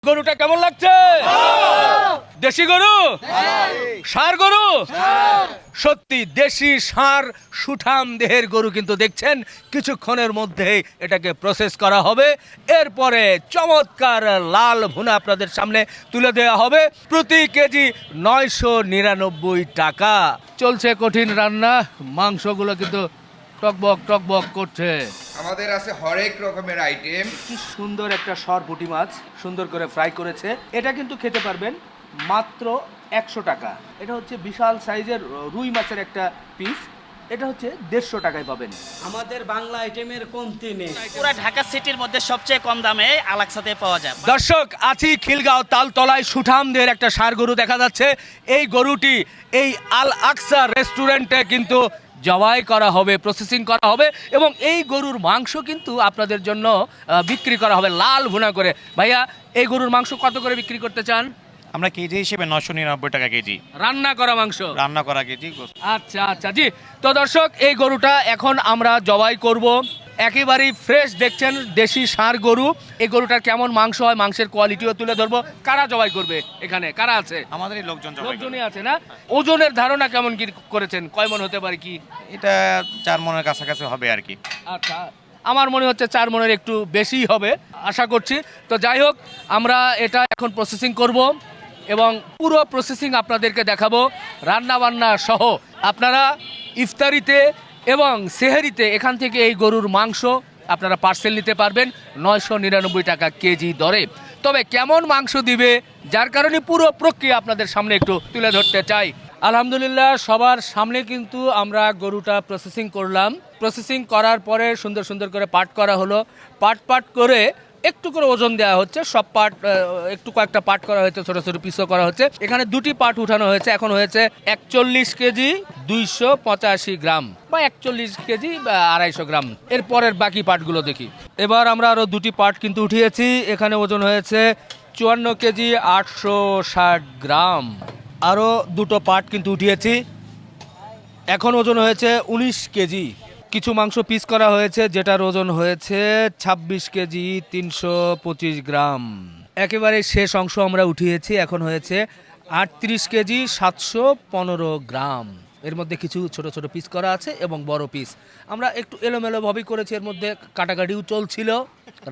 গরুটা কেমন লাগছে? দেশি গরু, ষাঁড় গরু, সত্যি দেশি ষাঁড় সুঠাম দেহের গরু কিন্তু দেখছেন কিছুক্ষণের মধ্যেই এটাকে প্রসেস করা হবে। এরপরে চমৎকার লাল ভুনা আপনাদের সামনে তুলে দেওয়া হবে। প্রতি কেজি 999 টাকা। চলছে কঠিন রান্না, মাংসগুলো কিন্তু টকবক টকবক করছে। আমাদের আছে হরেক রকমের আইটেম। কি সুন্দর একটা সরপুঁটি মাছ সুন্দর করে ফ্রাই করেছে। এটা কিন্তু খেতে পারবেন মাত্র 100 টাকা। এটা হচ্ছে বিশাল সাইজের রুই মাছের একটা পিস। এটা হচ্ছে 150 টাকায় পাবেন। আমাদের বাংলা আইটেমের কমতি নেই। পুরো ঢাকা সিটির মধ্যে সবচেয়ে কম দামে আলাক্সাতে পাওয়া যায়। দর্শক, আছি খিলগাঁও তালতলায় সুঠামদের একটা ষাঁড় গরু দেখা যাচ্ছে। এই গরুটি এই আল আকসা রেস্টুরেন্টে কিন্তু জবাই করা হবে, প্রসেসিং করা হবে এবং এই গরুর মাংস কিন্তু আপনাদের জন্য বিক্রি করা হবে লাল ভুনা করে। ভাইয়া, এই গরুর মাংস কত করে বিক্রি করতে চান? আমরা কেজি হিসেবে 999 টাকা কেজি। রান্না করা মাংস, রান্না করা কেজি। আচ্ছা আচ্ছা, জি। তো দর্শক, এই গরুটা এখন আমরা জবাই করব। একেবারেই ফ্রেশ দেখছেন দেশি ষাঁড় গরু। এই গরুটার কেমন মাংস হয়, মাংসের কোয়ালিটিও তুলে ধরবো। কারা জবাই করবে এখানে, কারা আছে? আমাদের এই লোকজন জবাই করে। লোকজনই আছে না? ওজনের ধারণা কেমন কি করেছেন, কয় মণ হতে পারে কি? এটা 4 মনের কাছাকাছি হবে আর কি। আচ্ছা, আমার মনে হচ্ছে 4 মণের একটু বেশিই হবে আশা করছি। তো যাই হোক, আমরা এটা এখন প্রসেসিং করব এবং পুরো প্রসেসিং আপনাদেরকে দেখাবো রান্না বান্না সহ। আপনারা ইফতারিতে এবং সেহরিতে এখান থেকে এই গরুর মাংস আপনারা পার্সেল নিতে পারবেন 999 টাকা কেজি দরে। তবে কেমন মাংস দিবে, যার কারণে পুরো প্রক্রিয়া আপনাদের সামনে একটু তুলে ধরতে চাই। আলহামদুলিল্লাহ, সবার সামনে কিন্তু আমরা গরুটা প্রসেসিং করলাম। প্রসেসিং করার পরে সুন্দর সুন্দর করে পাট করা হলো। পাট করে একটু করে ওজন দেওয়া হচ্ছে। সব পাট একটু কয়েকটা পাট করা হয়েছে, ছোট ছোট পিসও করা হচ্ছে। এখানে দুটি পাট উঠানো হয়েছে। এখন হয়েছে 41 কেজি 285 গ্রাম বা 41 কেজি বা 250 গ্রাম। এরপরের বাকি পাটগুলো দেখি। এবার আমরা আরো দুটি পাট কিন্তু উঠিয়েছি। এখানে ওজন হয়েছে 54 কেজি 860 গ্রাম। আরও দুটো পাট কিন্তু উঠিয়েছি। এখন ওজন হয়েছে 19 কেজি। কিছু মাংস পিস করা হয়েছে, যেটার ওজন হয়েছে 26 কেজি 325 গ্রাম। একেবারে শেষ অংশ আমরা উঠিয়েছি। এখন হয়েছে 38 কেজি 715 গ্রাম। এর মধ্যে কিছু ছোট ছোট পিস করা আছে এবং বড় পিস। আমরা একটু এলোমেলোভাবেই করেছি, এর মধ্যে কাটাকাটিও চলছিল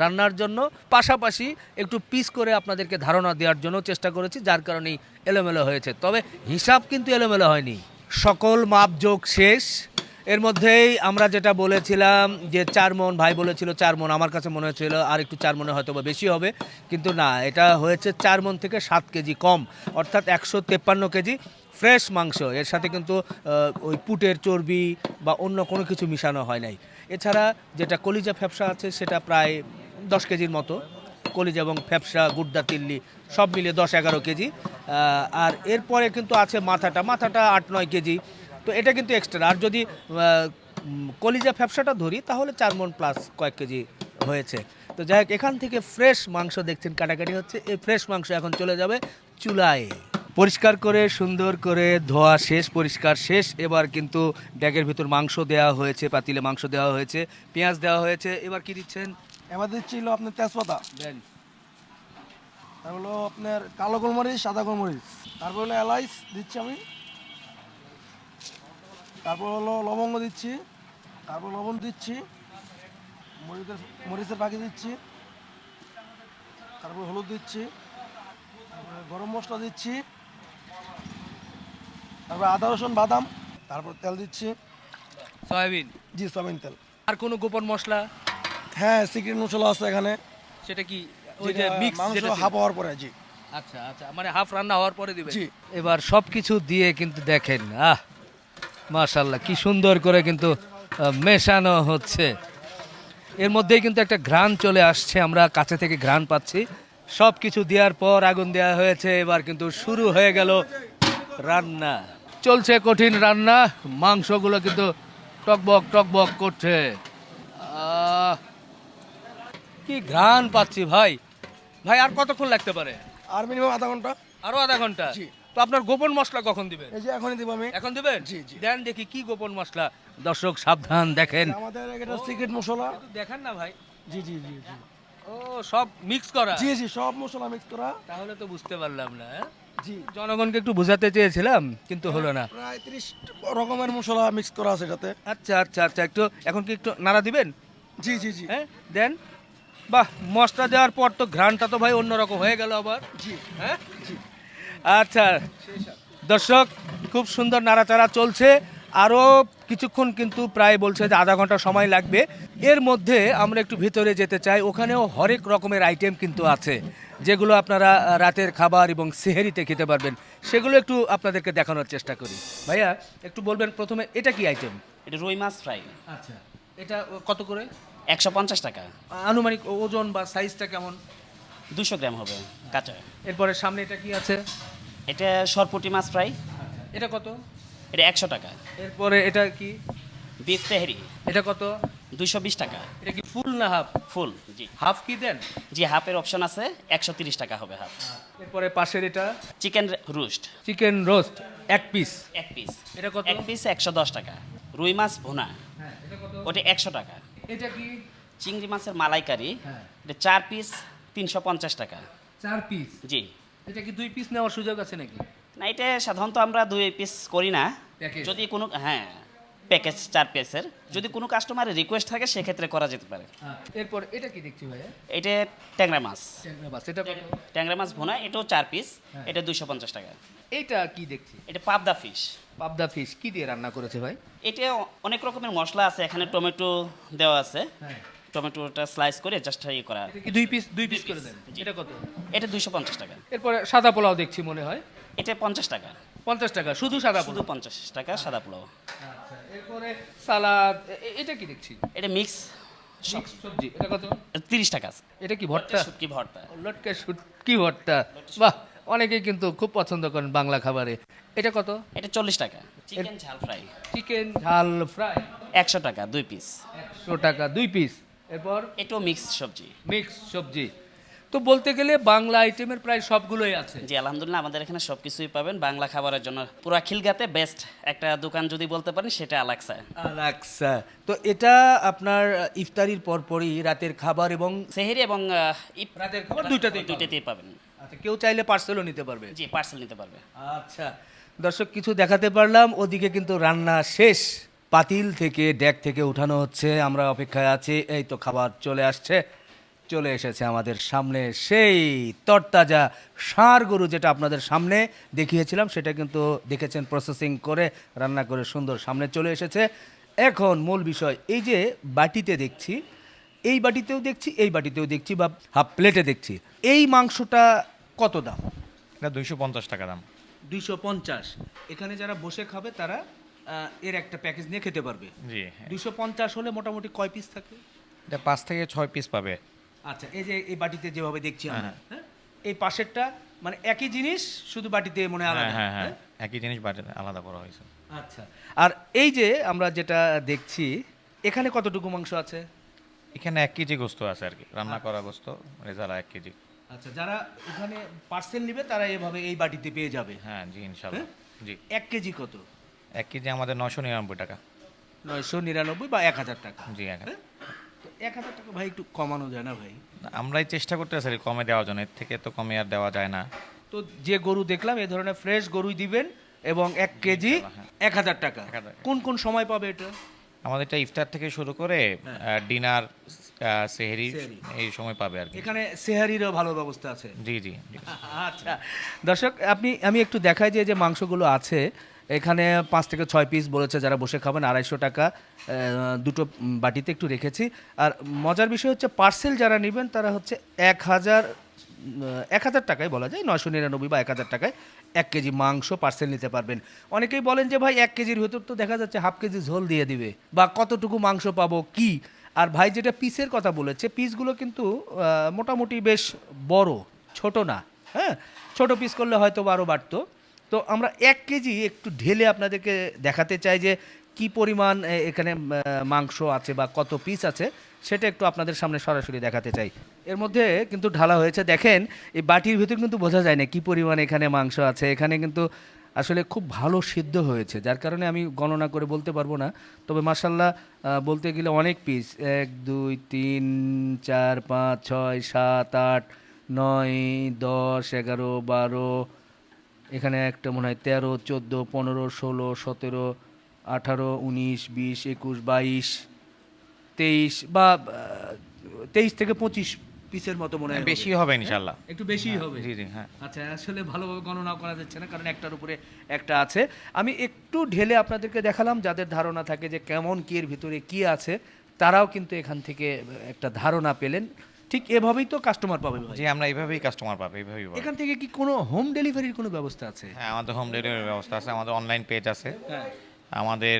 রান্নার জন্য। পাশাপাশি একটু পিস করে আপনাদেরকে ধারণা দেওয়ার জন্য চেষ্টা করেছি, যার কারণেই এলোমেলো হয়েছে। তবে হিসাব কিন্তু এলোমেলো হয়নি, সকল মাপযোগ শেষ। এর মধ্যেই আমরা যেটা বলেছিলাম যে 4 মণ, ভাই বলেছিল 4 মণ, আমার কাছে মনে হচ্ছিল আর একটু 4 মণে হয়তো বা বেশি হবে, কিন্তু না, এটা হয়েছে 4 মণ থেকে 7 কেজি কম, অর্থাৎ 153 কেজি ফ্রেশ মাংস। এর সাথে কিন্তু ওই পুটের চর্বি বা অন্য কোনো কিছু মিশানো হয় নাই। এছাড়া যেটা কলিজা ফ্যাপসা আছে সেটা প্রায় 10 কেজির মতো। কলিজা এবং ফ্যাপসা, গুড্ডা, তিল্লি সব মিলিয়ে 10-11 কেজি। আর এরপরে কিন্তু আছে মাথাটা 8-9 কেজি। তো এটা কিন্তু এক্সট্রা। আর যদি কলিজা ফ্যাপসাটা ধরি তাহলে 4 মণ প্লাস কয়েক কেজি হয়েছে। তো যাই হোক, এখান থেকে ফ্রেশ মাংস দেখছেন কাটাকাটি হচ্ছে। এই ফ্রেশ মাংস এখন চলে যাবে চুলায়। পরিষ্কার করে সুন্দর করে ধোয়া শেষ, পরিষ্কার শেষ। এবার কিন্তু ব্যাগের ভিতর মাংস দেওয়া হয়েছে, পাতিলে মাংস দেওয়া হয়েছে, পেঁয়াজ দেওয়া হয়েছে। এবার কি দিচ্ছেন? এবার দিচ্ছি হলো আপনার তেজপাতা, দেন। তারপর হলো আপনার কালো গোলমরিচ, সাদা গোলমরিচ, তারপর হলো এলাইচ দিচ্ছি আমি, তারপর হলো লবঙ্গ দিচ্ছি, তারপর লবণ দিচ্ছি, মরিচের ফাঁকি দিচ্ছি, তারপর হলুদ দিচ্ছি, তারপর গরম মশলা দিচ্ছি, তারপর আদা রসুন বাদাম, তারপর তেল দিচ্ছি। সয়াবিন? জি, সয়াবিন তেল। আর কোনো গোপন মশলা? হ্যাঁ, সিক্রেট মশলা আছে এখানে। সেটা কি? ওই যে যেটা মিক্স, মাংস যেটা হাফ হওয়ার পরে। জি। আচ্ছা আচ্ছা, মানে হাফ রান্না হওয়ার পরে দিবেন? জি। এবার সবকিছু দিয়ে কিন্তু দেখেন, মাশাআল্লাহ কি সুন্দর করে কিন্তু মেশানো হচ্ছে। এর মধ্যেই কিন্তু একটা ঘ্রাণ চলে আসছে, আমরা কাছে থেকে ঘ্রাণ পাচ্ছি। সব কিছু দেওয়ার পর আগুন দেওয়া হয়েছে। এবার কিন্তু শুরু হয়ে গেল রান্না। চলছে কঠিন রান্না, মাংসগুলো কিন্তু টকবক টকবক করছে। কি ঘ্রাণ পাচ্ছি ভাই। ভাই, আর কতক্ষণ লাগতে পারে? আর মিনিমাম আধা ঘন্টা। আরো আধা ঘন্টা? জি। তো আপনার গোপন মশলা কখন দিবেন? এই যে এখনই দিব আমি। এখন দিবেন? জি, জি। দেন দেখি কি গোপন মশলা। দর্শক সাবধান, দেখেন। আমাদের এটা সিক্রেট মশলা। দেখেন না ভাই। জি জি জি জি। ও সব মিক্স করা, জি জি, সব মশলা মিক্স করা। তাহলে তো বুঝতে পারলাম না হ্যাঁ? জি, জনগণকে একটু বোঝাতে চেয়েছিলাম কিন্তু হলো না। প্রায় 30 রকমের মশলা মিক্স করা আছে এটাতে। আচ্ছা আচ্ছা আচ্ছা, একটু এখন কি একটু নাড়া দিবেন? জি জি জি হ্যাঁ দেন। বাহ, মশলা দেওয়ার পর তো ঘ্রাণটা তো ভাই অন্যরকম হয়ে গেল আবার। জি হ্যাঁ আচ্ছা দর্শক, খুব সুন্দর নাড়াচাড়া চলছে। আরও কিছুক্ষণ কিন্তু প্রায় বলছে যে আধা ঘন্টা সময় লাগবে। এর মধ্যে আমরা একটু ভিতরে যেতে চাই, ওখানেও হরেক রকমের আইটেম কিন্তু আছে যেগুলো আপনারা রাতের খাবার এবং সেহেরিতে খেতে পারবেন, সেগুলো একটু আপনাদেরকে দেখানোর চেষ্টা করি। ভাইয়া একটু বলবেন প্রথমে এটা কি আইটেম? এটা রুই মাছ ফ্রাই, আচ্ছা, এটা কত করে? 150 টাকা, আনুমানিক ওজন বা সাইজটা কেমন? 200 গ্রাম হবে কাঁচা। এরপরে সামনে এটা কি আছে? এটা সরপুটি মাছ ফ্রাই, এটা কত? এটা 100 টাকা। এরপরে এটা কি? বিফ তেহরি, এটা কত? 220 টাকা এটা কি ফুল না হাফ? ফুল। জি হাফ কি দেন? জি, হাফের অপশন আছে, 130 টাকা হবে হাফ। এরপরে পাশের এটা চিকেন রোস্ট চিকেন রোস্ট এক পিস। এক পিস, এটা কত? এক পিস 110 টাকা। রুই মাছ ভুনা, হ্যাঁ, এটা কত? ওটা 100 টাকা। এটা কি? চিংড়ি মাছের মালাইকারি, হ্যাঁ। এটা 4 পিস 350 টাকা। 4 পিস। জি এটা কি 2 পিস নেওয়ার সুযোগ আছে নাকি? না, এটা সাধারণত আমরা 2 পিস করি না। Package? যদি কোনো হ্যাঁ প্যাকেজ 4 পিসের, যদি কোনো কাস্টমারের রিকোয়েস্ট থাকে সেক্ষেত্রে করা যেতে পারে। এরপর এটা কি দেখছি ভাইয়া? এটা ট্যাংরা মাছ, ট্যাংরা মাছ, এটা কত? ট্যাংরা মাছ ভুনা, এটাও 4 পিস, হ্যাঁ। এটা 250 টাকা। এটা কি দেখছি? এটা পাবদা ফিশ, পাবদা ফিশ কি দিয়ে রান্না করেছে ভাই? এটা অনেক রকমের মশলা আছে, এখানে টমেটো দেওয়া আছে, হ্যাঁ। টমেটোটা স্লাইস করে জাস্ট ইয়ে করা। এটা কি 2 পিস করে দেন? জি। এটা কত? এটা 250 টাকা। এরপরে সাদা পোলাও দেখছি মনে হয়। এটা 50 টাকা, 50 টাকা শুধু সাদা শুধু পোলাও। 50 টাকা সাদা পোলাও। আচ্ছা, এরপরে সালাদ, এটা কি দেখছি? এটা মিক্স মিক্স সবজি, এটা কত? 30 টাকা। এটা কি ভর্তা? শুটকি ভর্তা, লটকা শুটকি ভর্তা, বাহ, অনেকেই কিন্তু খুব পছন্দ করেন বাংলা খাবারে। এটা কত? এটা 40 টাকা। চিকেন ঝাল ফ্রাই চিকেন ঝাল ফ্রাই 100 টাকা 2 পিস। 100 টাকা 2 পিস। এরপর এটাও মিক্স সবজি। মিক্স সবজি। তো বলতে গেলে বাংলা আইটেমের প্রায় সবগুলোই আছে। জি আলহামদুলিল্লাহ, আমাদের এখানে সব কিছুই পাবেন বাংলা খাবারের জন্য। পুরা খিলগাতে বেস্ট একটা দোকান যদি বলতে পারেন সেটা আলাক্সা। আলাক্সা। তো এটা আপনার ইফতারির পরপরই রাতের খাবার এবং সেহেরি এবং রাতের খাবার দুইটাতেই পাবেন। দুইটাতেই পাবেন। আচ্ছা, কেউ চাইলে পার্সেলও নিতে পারবে। জি পার্সেল নিতে পারবে। আচ্ছা দর্শক, কিছু দেখাতে পারলাম, ওদিকে কিন্তু রান্না শেষ, পাতিল থেকে ডেক থেকে উঠানো হচ্ছে, আমরা অপেক্ষায় আছি। এই তো খাবার চলে আসছে, চলে এসেছে আমাদের সামনে সেই তরতাজা ষাঁড় গরু, যেটা আপনাদের সামনে দেখিয়েছিলাম, সেটা কিন্তু দেখেছেন প্রসেসিং করে রান্না করে সুন্দর সামনে চলে এসেছে। এখন মূল বিষয়, এই যে বাটিতে দেখছি, এই বাটিতেও দেখছি, এই বাটিতেও দেখছি, বা হাফ প্লেটে দেখছি, এই মাংসটা কত দাম? এটা 250 টাকা দাম। 250। এখানে যারা বসে খাবে তারা এর একটা প্যাকেজ নিয়ে খেতে পারবে। জি 250 হলে মোটামুটি কয় পিস থাকে? এটা 5 থেকে 6 পিস পাবে। আচ্ছা, এই যে এই বাটিতে যেভাবে দেখছি আমরা, হ্যাঁ। হ্যাঁ, এই পাশেরটা মানে একই জিনিস, শুধু বাটিতে মনে হয় হ্যাঁ আলাদা। হ্যাঁ হ্যাঁ, হ্যাঁ? একই জিনিস বাট আলাদা করা হয়েছে। আচ্ছা, আর এই যে আমরা যেটা দেখছি, এখানে কতটুকু মাংস আছে? এখানে 1 কেজি গোস্ত আছে আর কি, রান্না করা গোস্ত রেজালা 1 কেজি। আচ্ছা, যারা এখানে পার্সেল নেবে তারা এভাবে এই বাটিতে পেয়ে যাবে। হ্যাঁ জি ইনশাল্লাহ। জি 1 কেজি কত? 1 কেজি আমাদের 999 টাকা। 999 বা 1000 টাকা। জি 1000। হ্যাঁ? তো 1000 টাকা ভাই একটু কমানো যায় না ভাই? আমরাই চেষ্টা করতেছি কমে দেওয়ার জন্য, এর থেকে তো কমে আর দেওয়া যায় না। তো যে গরু দেখলাম এই ধরনের ফ্রেশ গরুই দিবেন, এবং 1 কেজি 1000 টাকা। 1000 কোন কোন সময় পাবে এটা? আমাদের এটা ইফতার থেকে শুরু করে ডিনার, সেহরি সেহরি। এই সময় পাবে আর কি। এখানে সেহারিরও ভালো ব্যবস্থা আছে। জি জি জি। আচ্ছা দর্শক, আমি একটু দেখাই যে মাংসগুলো আছে এখানে 5 থেকে 6 পিস বলেছে, যারা বসে খাবেন 250 টাকা। দুটো বাটিতে একটু রেখেছি। আর মজার বিষয় হচ্ছে, পার্সেল যারা নেবেন তারা হচ্ছে 1000 টাকায় বলা যায়, 999 বা 1000 টাকায় 1 কেজি মাংস পার্সেল নিতে পারবেন। অনেকেই বলেন যে ভাই 1 কেজির ভেতর তো দেখা যাচ্ছে হাফ কেজি ঝোল দিয়ে দিবে, বা কতটুকু মাংস পাবো কি। আর ভাই যেটা পিসের কথা বলেছে, পিসগুলো কিন্তু মোটামুটি বেশ বড়, ছোট না। হ্যাঁ, ছোট পিস করলে হয়তো আরও বাড়তো। তো আমরা 1 কেজি একটু ঢেলে আপনাদেরকে দেখাতে চাই যে কি পরিমাণ এখানে মাংস আছে বা কত পিস আছে, সেটা একটু আপনাদের সামনে সরাসরি দেখাতে চাই। এর মধ্যে কিন্তু ঢালা হয়েছে, দেখেন এই বাটির ভিতর কিন্তু বোঝা যায় না কি পরিমাণ এখানে মাংস আছে। এখানে কিন্তু আসলে খুব ভালো সিদ্ধ হয়েছে, যার কারণে আমি গণনা করে বলতে পারবো না। তবে মাশাল্লাহ বলতে গেলে অনেক পিস, 1 2 3 4 5 6 7 8 9 10 11 12, এখানে একটা মনে হয় 13 14 15 16 17 18 19 20 21 22 23 বা 23 থেকে 25 পিসের মতো মনে হয় বেশি হবে ইনশাল্লাহ। একটু বেশি হবে। জি জি হ্যাঁ। আচ্ছা, আসলে ভালোভাবে গণনা করা যাচ্ছে না কারণ একটার উপরে একটা আছে। আমি একটু ঢেলে আপনাদেরকে দেখালাম, যাদের ধারণা থাকে যে কেমন কি এর ভিতরে কি আছে তারাও কিন্তু এখান থেকে একটা ধারণা পেলেন। ঠিক এভাবেই তো কাস্টমার পাবে ভাই। জি আমরা এইভাবেই কাস্টমার পাবো, এইভাবেই পাবো। এখান থেকে কি কোনো হোম ডেলিভারির কোনো ব্যবস্থা আছে? হ্যাঁ আমাদের হোম ডেলিভারির ব্যবস্থা আছে, আমাদের অনলাইন পেজ আছে, হ্যাঁ। আমাদের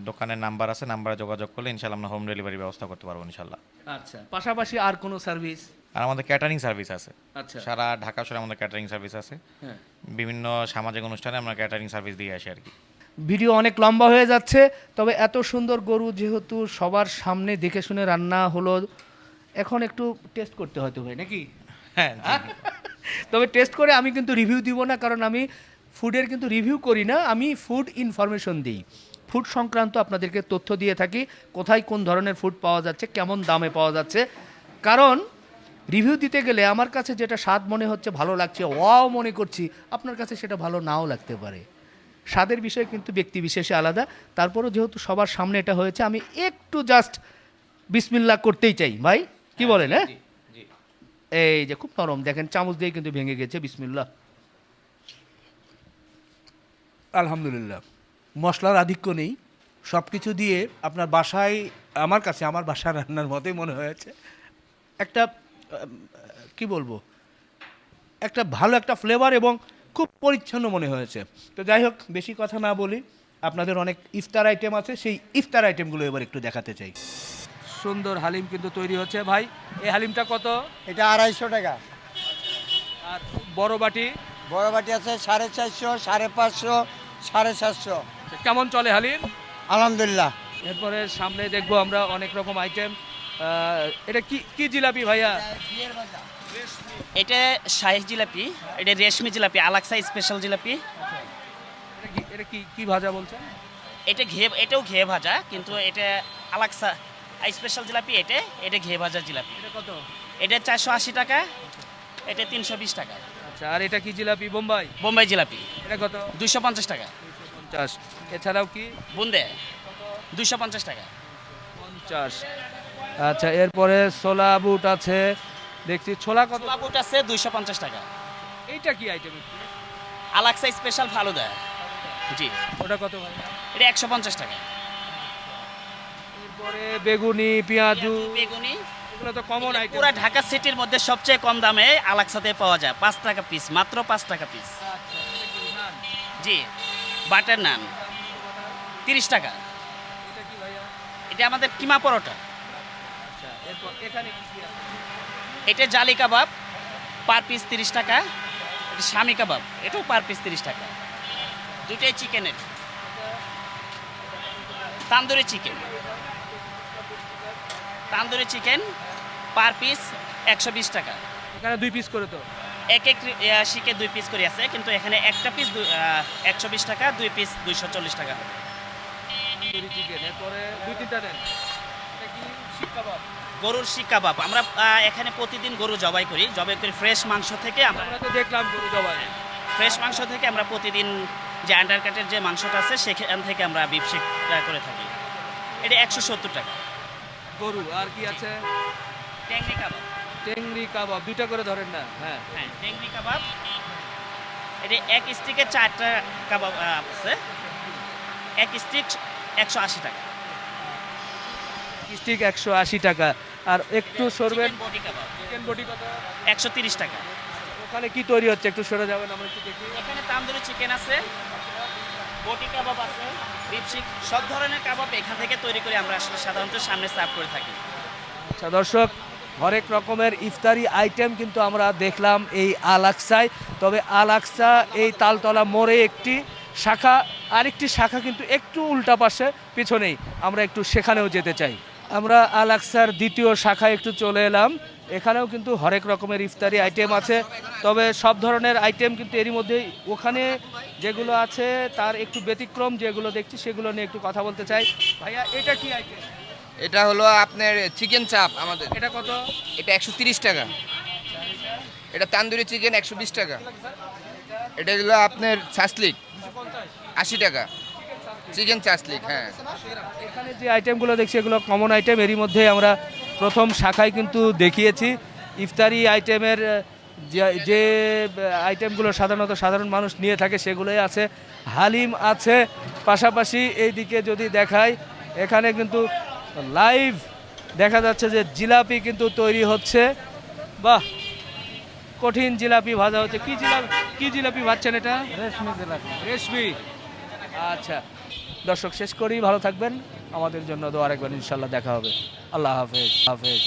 দোকানের নাম্বার আছে, নাম্বারে যোগাযোগ করলে ইনশাল্লাহ আমরা হোম ডেলিভারি ব্যবস্থা করতে পারবো ইনশাল্লাহ। আচ্ছা, পাশাপাশি আর কোনো সার্ভিস? আর আমাদের ক্যাটারিং সার্ভিস আছে, আচ্ছা। সারা ঢাকা শহরে আমাদের ক্যাটারিং সার্ভিস আছে। হ্যাঁ। বিভিন্ন সামাজিক অনুষ্ঠানে আমরা ক্যাটারিং সার্ভিস দিয়ে আসি আর কি। ভিডিও অনেক লম্বা হয়ে যাচ্ছে, তবে এত সুন্দর গরু যেহেতু সবার সামনে দেখে শুনে রান্না হলো, এখন একটু টেস্ট করতে হয়তো ভাই নাকি? হ্যাঁ তবে টেস্ট করে আমি কিন্তু রিভিউ দিব না, কারণ আমি ফুডের কিন্তু রিভিউ করি না, আমি ফুড ইনফরমেশন দিই। ফুড সংক্রান্ত আপনাদেরকে তথ্য দিয়ে থাকি, কোথায় কোন ধরনের ফুড পাওয়া যাচ্ছে, কেমন দামে পাওয়া যাচ্ছে। কারণ রিভিউ দিতে গেলে আমার কাছে যেটা স্বাদ মনে হচ্ছে, ভালো লাগছে, ওয়াও মনে করছি, আপনার কাছে সেটা ভালো নাও লাগতে পারে। স্বাদের বিষয় কিন্তু ব্যক্তি বিশেষে আলাদা। তারপরও যেহেতু সবার সামনে এটা হয়েছে, আমি একটু জাস্ট বিসমিল্লাহ করতেই চাই ভাই, কি বলেন? হ্যাঁ, এই যে খুব নরম, দেখেন চামচ দিয়ে কিন্তু ভেঙে গেছে। বিসমিল্লাহ, আলহামদুলিল্লাহ। মশলার আধিক্য নেই, সব কিছু দিয়ে আপনার বাসায়, আমার কাছে আমার বাসার রান্নার মতোই মনে হয়েছে। একটা কি বলবো, একটা ভালো একটা ফ্লেভার এবং খুব পরিচ্ছন্ন মনে হয়েছে। তো যাই হোক, বেশি কথা না বলি, আপনাদের অনেক ইফতার আইটেম আছে, সেই ইফতার আইটেমগুলো এবার একটু দেখাতে চাই। সুন্দর হালিম কিন্তু তৈরি হচ্ছে ভাই। এই হালিমটা কত? এটা 250 টাকা। আর বড় বাটি? বড় বাটি আছে 450, 550, 750। কেমন চলে হালিম? আলহামদুলিল্লাহ। এরপরে সামনে দেখবো আমরা অনেক রকম আইটেম। এটা কি কি জিলাপি ভাইয়া? এটা শাহী জিলাপি, এটা রেশমি জিলাপি, আলাক্সা স্পেশাল জিলাপি। এটা কি কি ভাজা বলছেন? এটা এটাও ঘিয়ে ভাজা, কিন্তু এটা আলাক্সা স্পেশাল জিলাপি, এটা ঘিয়ে ভাজা জিলাপি। এটা কত? এটা 480 টাকা, এটা 320 টাকা। আচ্ছা, আর এটা কি জিলাপি? বোম্বাই? বোম্বাই জিলাপি এটা কত? 250 টাকা। 50। এছাড়াও কি? বুন্দে 250 টাকা। 50। আচ্ছা, এরপরে ছোলা বুট আছে দেখছি। ছোলা কত? ছোলা বুট আছে 250 টাকা। এইটা কি আইটেম? আলাক্সা স্পেশাল ফালুদা। জি। ওটা কত ভাই? এটা 150 টাকা। এরপরে বেগুনি, পেঁয়াজু, বেগুনি, এগুলো তো কমন আইটেম। পুরো ঢাকা সিটির মধ্যে সবচেয়ে কম দামে আলাক্সাতে পাওয়া যায়। 5 টাকা পিস, মাত্র 5 টাকা পিস। জি। বাটার নান 30 টাকা। এটা কি ভাইয়া? এটা আমাদের কিমা পরোটা। আচ্ছা, এরপর এখানে কি কি আছে? এটা জালি কাবাব, পার পিস 30 টাকা। এটা শামি কাবাব, এটাও পার পিস 30 টাকা। দুটাই চিকেনের। Tandoori chicken, tandoori chicken per piece 120 টাকা। এখানে 2 পিস করে তো? এক শিকে 2 পিস করে আছে, কিন্তু এখানে একটা পিস 120 টাকা, 2 পিস 240 টাকা। তন্দুরি চিকেন। এরপরে 2-3টা দেন। এটা কি? শিক কাবাব? গরুর শিক কাবাব। আমরা এখানে প্রতিদিন গরু জবাই করি ফ্রেশ মাংস থেকে। আমরা আমরা তো দেখলাম গরু জবাই। ফ্রেশ মাংস থেকে আমরা প্রতিদিন যে আন্ডারকাটের যে মাংসটা আছে সেখান থেকে আমরা বিফ শিক করে থাকি। এটা 170 টাকা। গরু আর কি আছে? টেংরি কাবাব। টেংরি কাবাব 2টা করে ধরেন না? হ্যাঁ। হ্যাঁ, টেংরি কাবাব। এটা এক স্টিকে 4টা কাবাব আছে। এক স্টিক 180 টাকা। স্টিক 180 টাকা। আর একটু সরবেন। চিকেন বডি কাবাব চিকেন বডি কত? 130 টাকা। ওখানে কি তৈরি হচ্ছে একটু সরে যাবেন, আমরা একটু দেখি। এখানে তান্দুরি চিকেন আছে, বডি কাবাব আছে, বিফ শিক, সব ধরনের কাবাব এখান থেকে তৈরি করে আমরা আসলে সাধারণত সামনে সার্ভ করে থাকি। আচ্ছা দর্শক, হরেক রকমের ইফতারি আইটেম কিন্তু আমরা দেখলাম এই আলাক্সায়। তবে আলাক্সা এই তালতলা মোড়ে একটি শাখা, আরেকটি শাখা কিন্তু একটু উল্টা পাশে পিছনেই, আমরা একটু সেখানেও যেতে চাই। আমরা আলাক্সার দ্বিতীয় শাখায় একটু চলে এলাম। এখানেও কিন্তু হরেক রকমের ইফতারি আইটেম আছে, তবে সব ধরনের আইটেম কিন্তু এরই মধ্যেই ওখানে যেগুলো আছে তার একটু ব্যতিক্রম যেগুলো দেখছি সেগুলো নিয়ে একটু কথা বলতে চাই। ভাইয়া এটা কি আইটেম? এটা হলো আপনার চিকেন চাপ আমাদের, এটা কত? এটা 130 টাকা। এটা তান্দুরি চিকেন 120 টাকা। এটা হলো আপনার ছাসলিক 80 টাকা, চিকেন ছাসলিক। হ্যাঁ, এখানে যে আইটেমগুলো দেখছি এগুলো কমন আইটেম, এরই মধ্যে আমরা প্রথম শাখায় কিন্তু দেখিয়েছি ইফতারি আইটেমের যে আইটেমগুলো সাধারণত সাধারণ মানুষ নিয়ে থাকে সেগুলোই আছে। হালিম আছে, পাশাপাশি এইদিকে যদি দেখাই এখানে কিন্তু লাইভ দেখা যাচ্ছে যে জিলাপি কিন্তু তৈরি হচ্ছে। বাহ, কঠিন জিলাপি ভাজা হচ্ছে। কি জিলাপি ভাজছেন এটা? রেশমি জিলাপি। রেশমি। আচ্ছা, দর্শক শেষ করি, ভালো থাকবেন, আমাদের জন্য দোয়া রাখবেন, ইনশাল্লাহ দেখা হবে। আল্লাহ হাফেজ।